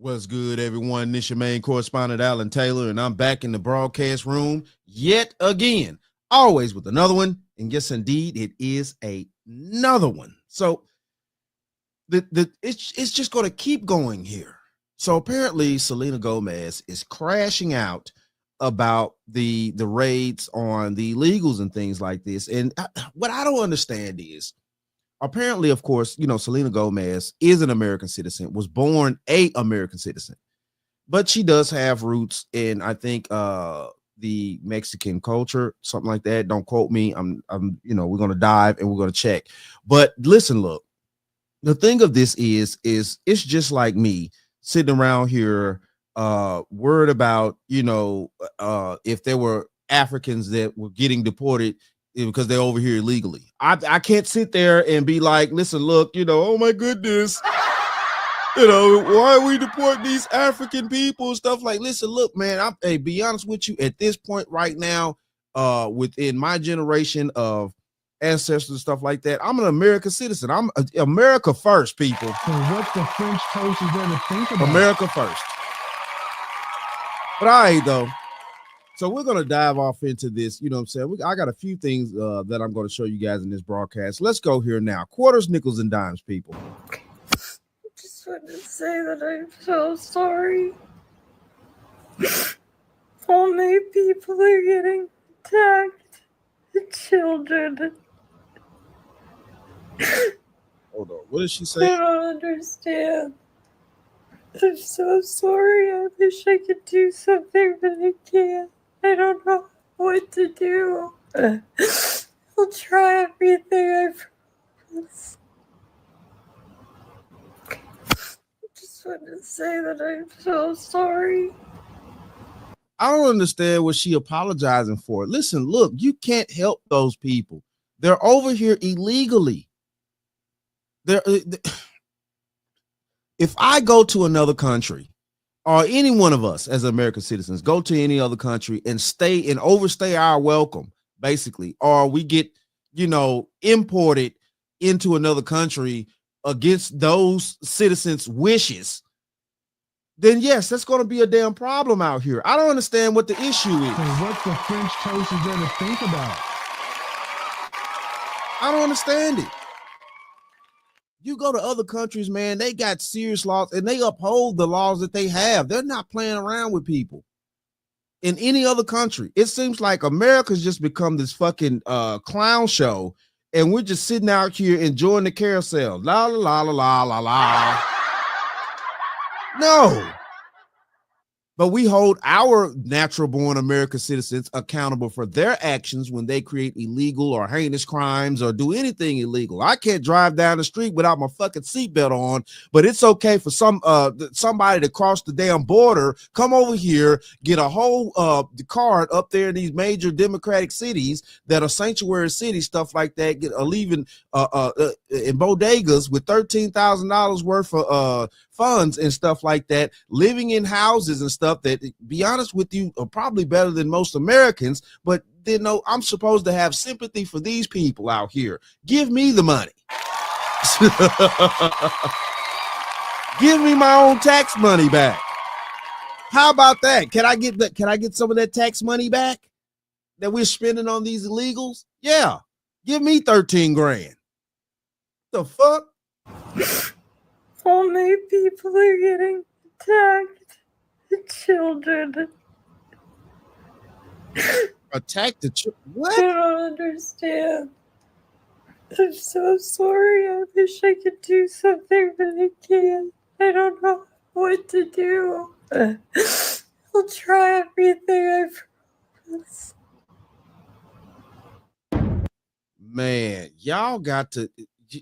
What's good, everyone? This your main correspondent, Alan Taylor, and I'm back in the broadcast room yet again, always with another one. And yes, indeed, it is another one. So it's just going to keep going here. So apparently, Selena Gomez is crashing out about the raids on the illegals and things like this. And what I don't understand is, apparently, of course, Selena Gomez is an American citizen, was born a American citizen, but she does have roots in, I think, the Mexican culture, something like that. Don't quote me. We're going to dive and we're going to check. But listen, look, the thing of this is it's just like me sitting around here, worried about, if there were Africans that were getting deported because they're over here illegally. I can't sit there and be like, listen, look, oh my goodness, why are we deporting these African people? Stuff like, listen, look, man, be honest with you, at this point right now, within my generation of ancestors and stuff like that, I'm an American citizen. I'm America first, people. So what the French toast is there to think about? America first. But all right, though. So we're going to dive off into this. You know what I'm saying? I got a few things that I'm going to show you guys in this broadcast. Let's go here now. Quarters, nickels, and dimes, people. I just want to say that I'm so sorry. So many people are getting attacked. The children. Hold on. What did she say? I don't understand. I'm so sorry. I wish I could do something, but I can't. I don't know what to do. I'll try everything, I promise. I just want to say that I'm so sorry. I don't understand what she apologizing for. Listen, look, you can't help those people. They're over here illegally. If I go to another country, or any one of us as American citizens go to any other country and stay and overstay our welcome, basically, or we get, imported into another country against those citizens' wishes, then yes, that's going to be a damn problem out here. I don't understand what the issue is. So what the French toast is there to think about? I don't understand it. You go to other countries, man, they got serious laws and they uphold the laws that they have. They're not playing around with people. In any other country, it seems like America's just become this fucking clown show, and we're just sitting out here enjoying the carousel. La la la la la la la. No. But we hold our natural-born American citizens accountable for their actions when they create illegal or heinous crimes or do anything illegal. I can't drive down the street without my fucking seatbelt on, but it's okay for somebody to cross the damn border, come over here, get a whole card up there in these major democratic cities that are sanctuary cities, stuff like that, leaving in bodegas with $13,000 worth of funds and stuff like that, living in houses and stuff that, be honest with you, are probably better than most Americans. But then, no, I'm supposed to have sympathy for these people out here. Give me the money. Give me my own tax money back. How about that? Can I get some of that tax money back that we're spending on these illegals? Yeah. Give me 13 grand. The fuck? So many people are getting attacked. The children. Attack the children? What? I don't understand. I'm so sorry. I wish I could do something, but I can't. I don't know what to do. I'll try everything, I promise. Man, y'all got to...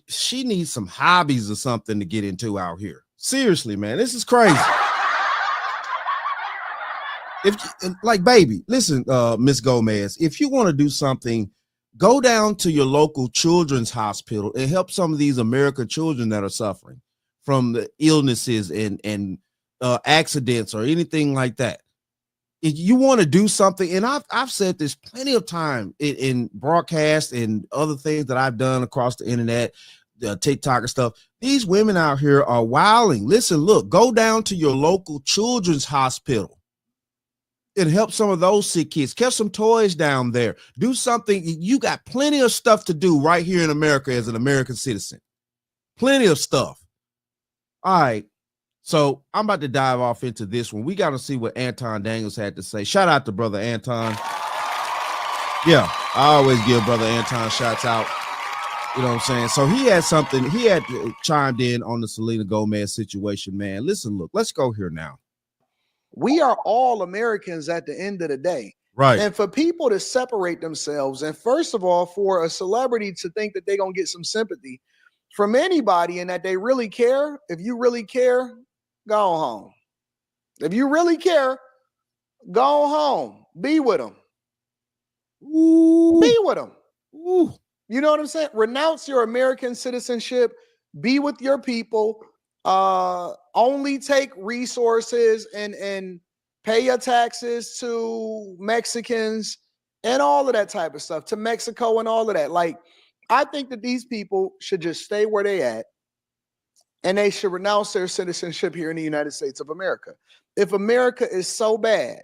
She needs some hobbies or something to get into out here. Seriously, man, this is crazy. Baby, listen, Miss Gomez, if you want to do something, go down to your local children's hospital and help some of these American children that are suffering from the illnesses and accidents or anything like that. If you want to do something, and I've said this plenty of time in broadcast and other things that I've done across the internet, TikTok and stuff. These women out here are wilding. Listen, look, go down to your local children's hospital and help some of those sick kids. Keep some toys down there. Do something. You got plenty of stuff to do right here in America as an American citizen. Plenty of stuff. All right. So I'm about to dive off into this one. We got to see what Anton Daniels had to say. Shout out to brother Anton. Yeah, I always give brother Anton shouts out. You know what I'm saying? So he had something. He had chimed in on the Selena Gomez situation, man. Listen, look, let's go here now. We are all Americans at the end of the day. Right. And for people to separate themselves, and first of all, for a celebrity to think that they're going to get some sympathy from anybody and that they really care, if you really care, go home. If you really care, go home. Be with them. Ooh. Be with them. Ooh. You know what I'm saying? Renounce your American citizenship. Be with your people. Only take resources and pay your taxes to Mexicans and all of that type of stuff, to Mexico and all of that. Like, I think that these people should just stay where they at, and they should renounce their citizenship here in the United States of America. If America is so bad,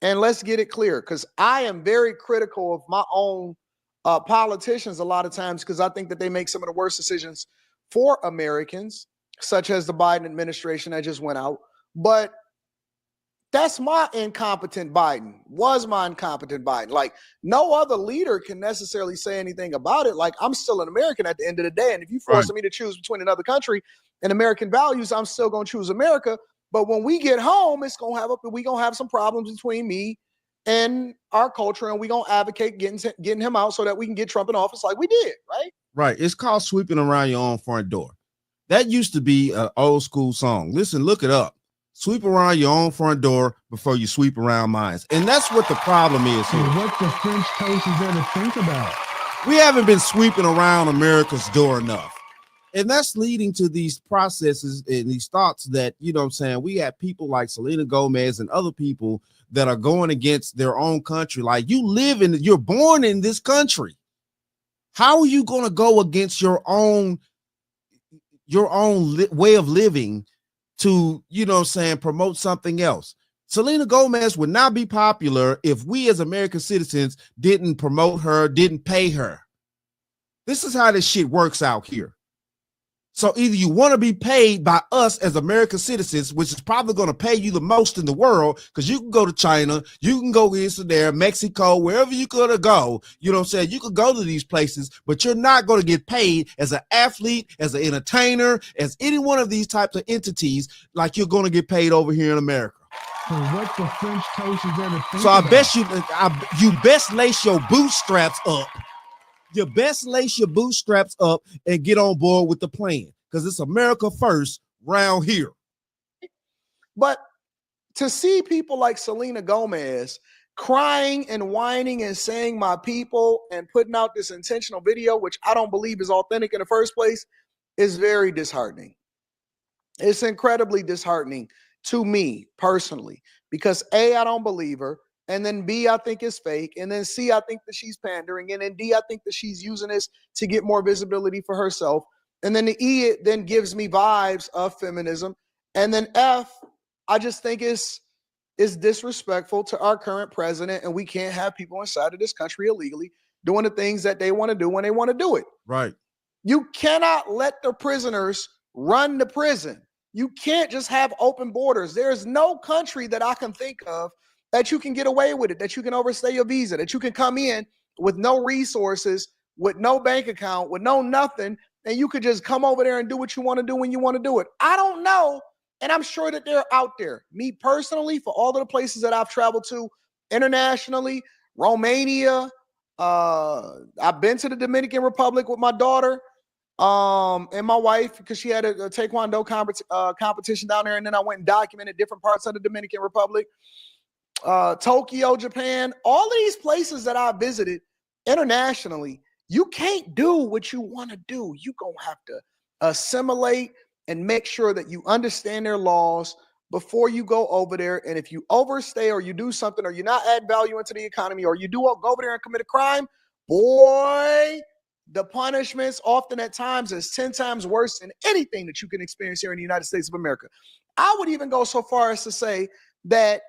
and let's get it clear, because I am very critical of my own politicians a lot of times, because I think that they make some of the worst decisions for Americans, such as the Biden administration that just went out. But that's my incompetent Biden, was my incompetent Biden. Like, no other leader can necessarily say anything about it. Like, I'm still an American at the end of the day. And if you force me to choose between another country and American values, I'm still going to choose America. But when we get home, we're going to have some problems between me and our culture, and we're going to advocate getting him out so that we can get Trump in office like we did, right? Right. It's called sweeping around your own front door. That used to be an old school song. Listen, look it up. Sweep around your own front door before you sweep around mine. And that's what the problem is here. What the French toast is there to think about? We haven't been sweeping around America's door enough. And that's leading to these processes and these thoughts that, you know what I'm saying, we have people like Selena Gomez and other people that are going against their own country. Like, you're born in this country. How are you going to go against your own way of living to, you know what I'm saying, promote something else? Selena Gomez would not be popular if we as American citizens didn't promote her, didn't pay her. This is how this shit works out here. So either you want to be paid by us as American citizens, which is probably going to pay you the most in the world, because you can go to China, you can go into there, Mexico, wherever you're going to go. You know what I'm saying? You could go to these places, but you're not going to get paid as an athlete, as an entertainer, as any one of these types of entities like you're going to get paid over here in America. What the French toast is there to think So I about? bet you best lace your bootstraps up. You best lace your bootstraps up and get on board with the plan, because it's America first round here. But to see people like Selena Gomez crying and whining and saying my people and putting out this intentional video, which I don't believe is authentic in the first place, is very disheartening. It's incredibly disheartening to me personally, because A, I don't believe her. And then B, I think it's fake. And then C, I think that she's pandering. And then D, I think that she's using this to get more visibility for herself. And then the E, it then gives me vibes of feminism. And then F, I just think is disrespectful to our current president. And we can't have people inside of this country illegally doing the things that they want to do when they want to do it. Right. You cannot let the prisoners run the prison. You can't just have open borders. There's no country that I can think of that you can get away with it, that you can overstay your visa, that you can come in with no resources, with no bank account, with no nothing, and you could just come over there and do what you want to do when you want to do it. I don't know, and I'm sure that they're out there. Me personally, for all of the places that I've traveled to internationally, Romania, I've been to the Dominican Republic with my daughter and my wife, because she had a Taekwondo competition down there, and then I went and documented different parts of the Dominican Republic. Tokyo, Japan, all of these places that I visited internationally, you can't do what you want to do. You're going to have to assimilate and make sure that you understand their laws before you go over there. And if you overstay or you do something, or you not add value into the economy, or you do go over there and commit a crime, boy, the punishments often at times is 10 times worse than anything that you can experience here in the United States of America. I would even go so far as to say that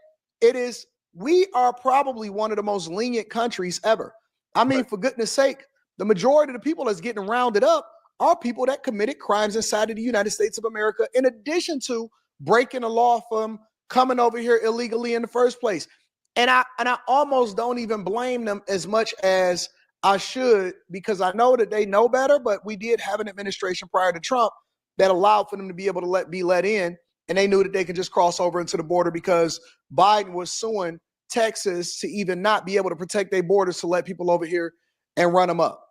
we are probably one of the most lenient countries ever. I mean, for goodness sake, the majority of the people that's getting rounded up are people that committed crimes inside of the United States of America, in addition to breaking the law from coming over here illegally in the first place. And I almost don't even blame them as much as I should, because I know that they know better, but we did have an administration prior to Trump that allowed for them to be able to be let in, and they knew that they could just cross over into the border because Biden was suing Texas to even not be able to protect their borders to let people over here and run them up.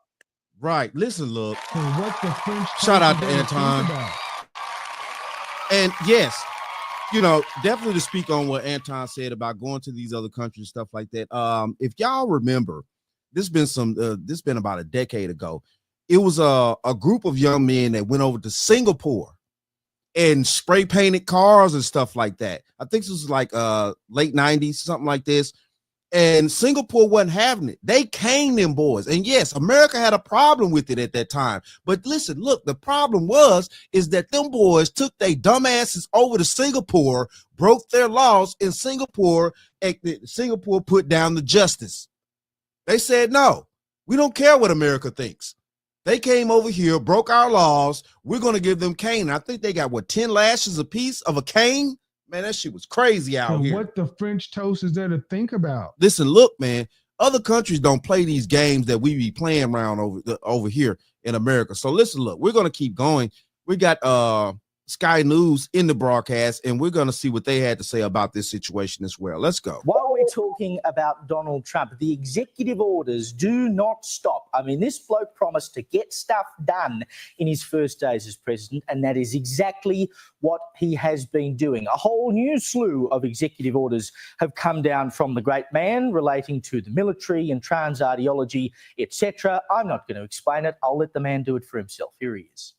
Right. Listen, look. What the French Shout out to toast is that Anton. think about? And yes, you know, definitely to speak on what Anton said about going to these other countries, stuff like that. If y'all remember, this been about a decade ago. It was a group of young men that went over to Singapore and spray painted cars and stuff like that. I think this was like late 90s, something like this. And Singapore wasn't having it. They caned them boys. And yes, America had a problem with it at that time. But listen, look, the problem is that them boys took their dumb asses over to Singapore, broke their laws in Singapore, and Singapore put down the justice. They said, no, we don't care what America thinks. They came over here, broke our laws. We're going to give them cane. I think they got, 10 lashes apiece of a cane? Man, that shit was crazy out here. What the French toast is there to think about? Listen, look, man, other countries don't play these games that we be playing around over here in America. So listen, look, we're going to keep going. We got Sky News in the broadcast, and we're going to see what they had to say about this situation as well. Let's go. While we're talking about Donald Trump, the executive orders do not stop. I mean, this bloke promised to get stuff done in his first days as president, and that is exactly what he has been doing. A whole new slew of executive orders have come down from the great man relating to the military and trans ideology, etc. I'm not going to explain it. I'll let the man do it for himself. Here he is.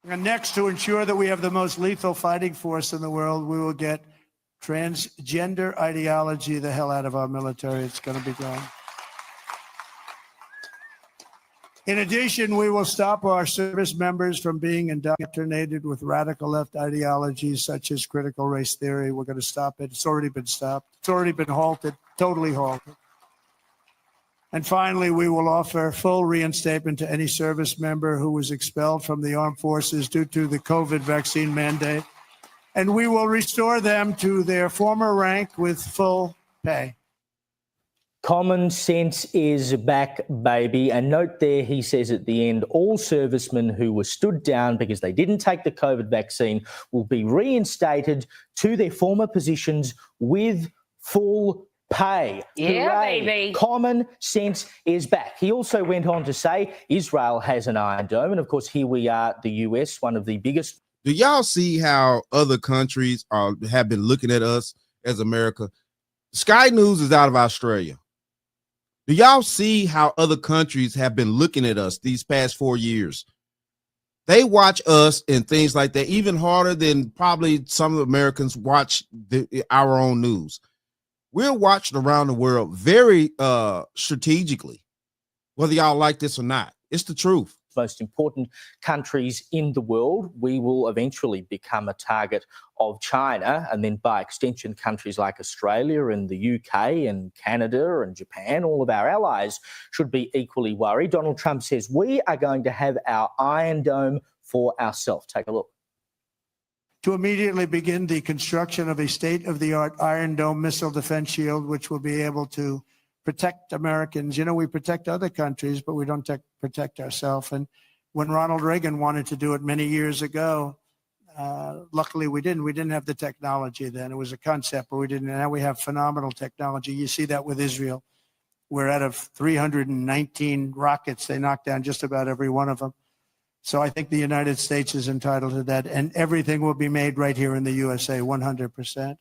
And next, to ensure that we have the most lethal fighting force in the world, we will get transgender ideology the hell out of our military. It's going to be gone. In addition, we will stop our service members from being indoctrinated with radical left ideologies such as critical race theory. We're going to stop it. It's already been stopped. It's already been halted, totally halted. And finally, we will offer full reinstatement to any service member who was expelled from the armed forces due to the COVID vaccine mandate. And we will restore them to their former rank with full pay. Common sense is back, baby. And note there, he says at the end, all servicemen who were stood down because they didn't take the COVID vaccine will be reinstated to their former positions with full pay. Yeah, Hooray. baby. Common sense is back. He also went on to say Israel has an Iron Dome. And of course, here we are, the US, one of the biggest. Do y'all see how other countries have been looking at us as America? Sky News is out of Australia. Do y'all see how other countries have been looking at us these past 4 years? They watch us and things like that even harder than probably some Americans watch our own news. We're watched around the world very strategically, whether y'all like this or not. It's the truth. Most important countries in the world, we will eventually become a target of China, and then by extension countries like Australia and the UK and Canada and Japan, all of our allies should be equally worried. Donald Trump says we are going to have our Iron Dome for ourselves. Take a look. To immediately begin the construction of a state-of-the-art Iron Dome missile defense shield, which will be able to protect Americans. You know, we protect other countries, but we don't protect ourselves. And when Ronald Reagan wanted to do it many years ago, luckily we didn't. We didn't have the technology then. It was a concept, but we didn't. And now we have phenomenal technology. You see that with Israel, where out of 319 rockets, they knocked down just about every one of them. So I think the United States is entitled to that, and everything will be made right here in the USA, 100%.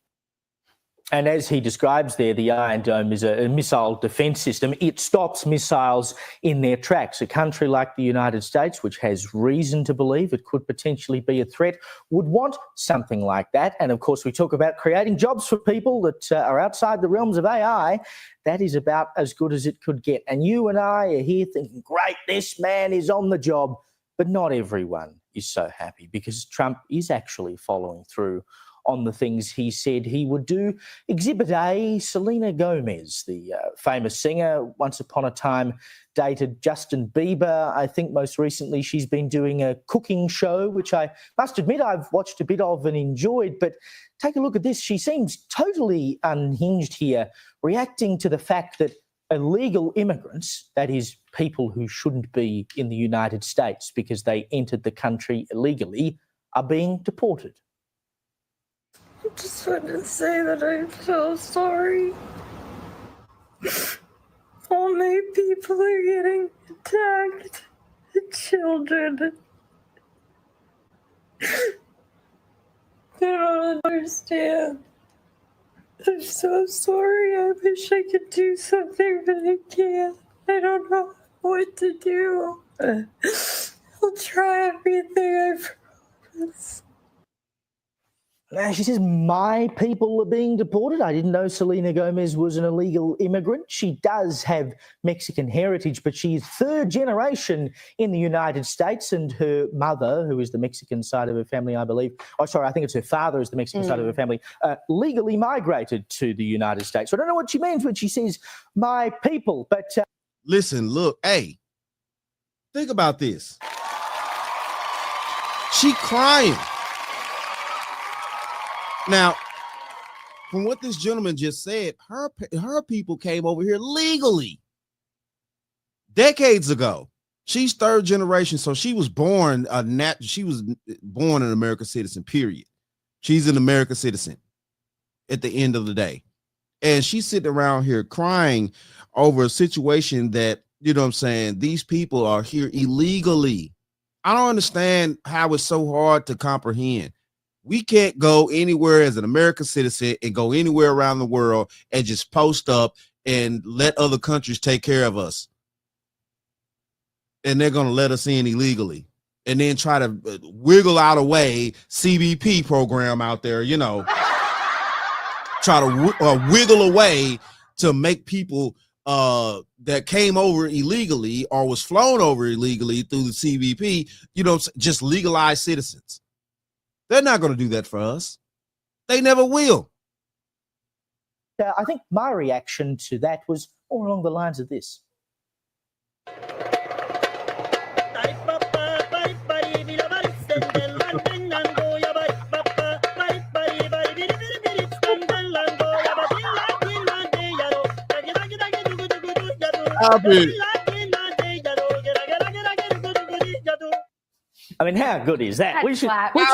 And as he describes there, the Iron Dome is a missile defence system. It stops missiles in their tracks. A country like the United States, which has reason to believe it could potentially be a threat, would want something like that. And of course, we talk about creating jobs for people that are outside the realms of AI. That is about as good as it could get. And you and I are here thinking, great, this man is on the job. But not everyone is so happy, because Trump is actually following through on the things he said he would do. Exhibit A, Selena Gomez, the famous singer, once upon a time dated Justin Bieber. I think most recently she's been doing a cooking show, which I must admit I've watched a bit of and enjoyed. But take a look at this. She seems totally unhinged here, reacting to the fact that illegal immigrants, that is, people who shouldn't be in the United States because they entered the country illegally, are being deported. I just want to say that I'm so sorry. All my people are getting attacked. The children. I don't understand. I'm so sorry. I wish I could do something, but I can't. I don't know what to do. I'll try everything, I promise. She says, my people are being deported. I didn't know Selena Gomez was an illegal immigrant. She does have Mexican heritage, but she's third generation in the United States, and her mother, who is the Mexican side of her family, I believe, I think it's her father is the Mexican side of her family, legally migrated to the United States. So I don't know what she means when she says, my people, but... Listen, look, hey, think about this. She crying. Now, from what this gentleman just said, her people came over here legally decades ago. She's third generation, so she was born an American citizen, period. She's an American citizen at the end of the day. And she's sitting around here crying over a situation that, you know what I'm saying, these people are here illegally. I don't understand how it's so hard to comprehend. We can't go anywhere as an American citizen and go anywhere around the world and just post up and let other countries take care of us. And they're going to let us in illegally and then try to wiggle out a way, CBP program out there, you know, try to wiggle away to make people that came over illegally or was flown over illegally through the CBP, you know, just legalized citizens. They're not going to do that for us. They never will. I think my reaction to that was all along the lines of this. I mean, how good is that? We should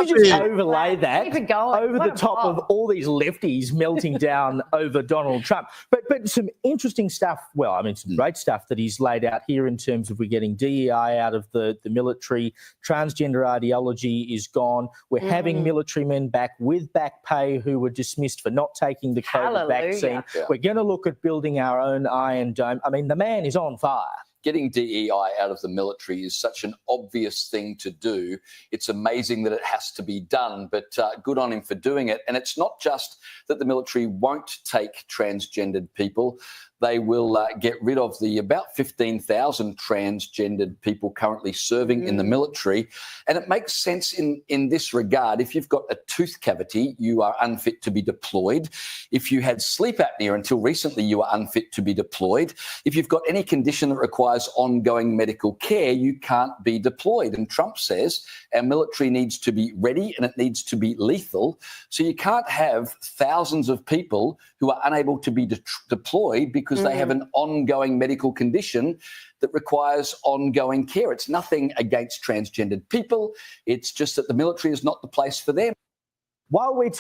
just overlay that over the top of all these lefties melting down over Donald Trump. But some interesting stuff, well, I mean, some great stuff that he's laid out here in terms of we're getting DEI out of the military, transgender ideology is gone, we're having military men back with back pay who were dismissed for not taking the COVID vaccine. Yeah. We're going to look at building our own Iron Dome. I mean, the man is on fire. Getting DEI out of the military is such an obvious thing to do. It's amazing that it has to be done, but good on him for doing it. And it's not just that the military won't take transgendered people. They will get rid of the about 15,000 transgendered people currently serving in the military. And it makes sense in this regard. If you've got a tooth cavity, you are unfit to be deployed. If you had sleep apnea until recently, you are unfit to be deployed. If you've got any condition that requires ongoing medical care, you can't be deployed. And Trump says our military needs to be ready and it needs to be lethal. So you can't have thousands of people who are unable to be deployed because they have an ongoing medical condition that requires ongoing care. It's nothing against transgendered people. It's just that the military is not the place for them. While we're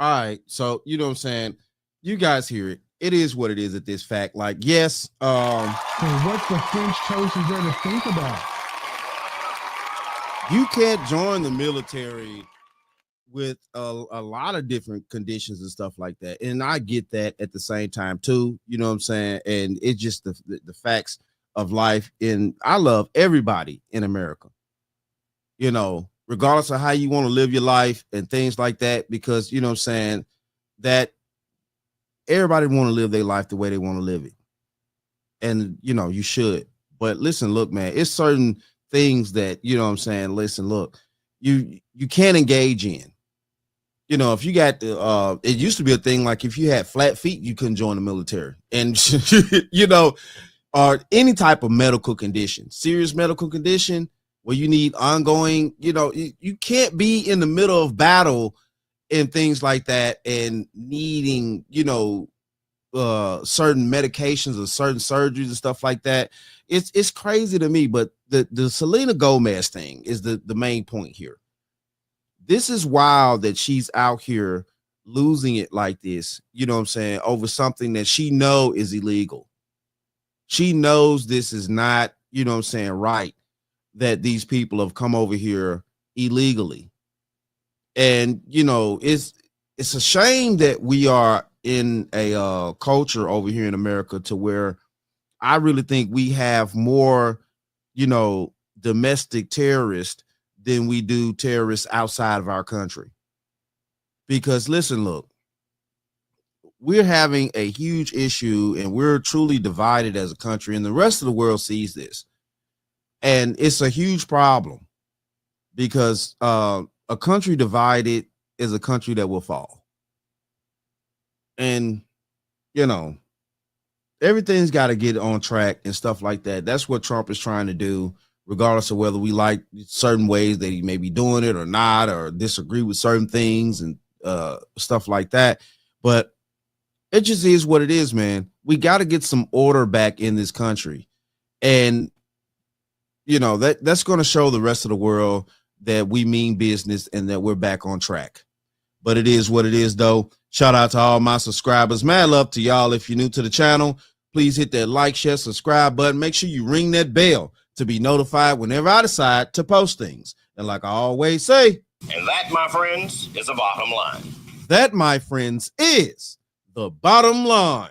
all right, so you know what I'm saying? You guys hear it. It is what it is at this fact. Like, yes. What the French toast is there to think about? You can't join the military with a lot of different conditions and stuff like that. And I get that at the same time too, you know what I'm saying? And it's just the facts of life. And I love everybody in America, you know, regardless of how you want to live your life and things like that, because you know what I'm saying, that everybody want to live their life the way they want to live it. And you know, you should. But listen, look, man, it's certain things that, you know what I'm saying, listen, look, you can't engage in. You know, if you got the it used to be a thing like if you had flat feet, you couldn't join the military. And you know, or any type of medical condition, serious medical condition where you need ongoing, you know, you can't be in the middle of battle and things like that and needing, you know, certain medications or certain surgeries and stuff like that. It's crazy to me. But the Selena Gomez thing is the main point here. This is wild that she's out here losing it like this, you know what I'm saying, over something that she know is illegal. She knows this is not, you know what I'm saying, right, that these people have come over here illegally. And, you know, it's a shame that we are in a culture over here in America to where I really think we have more, you know, domestic terrorists than we do terrorists outside of our country. Because listen, look, we're having a huge issue and we're truly divided as a country, and the rest of the world sees this. And it's a huge problem because a country divided is a country that will fall. And, you know, everything's got to get on track and stuff like that. That's what Trump is trying to do, regardless of whether we like certain ways that he may be doing it or not, or disagree with certain things and stuff like that. But it just is what it is, man. We got to get some order back in this country. And, you know, that's going to show the rest of the world that we mean business and that we're back on track. But it is what it is, though. Shout out to all my subscribers. Mad love to y'all. If you're new to the channel, please hit that like, share, subscribe button. Make sure you ring that bell to be notified whenever I decide to post things. And like I always say, and that, my friends, is the bottom line. That, my friends, is the bottom line.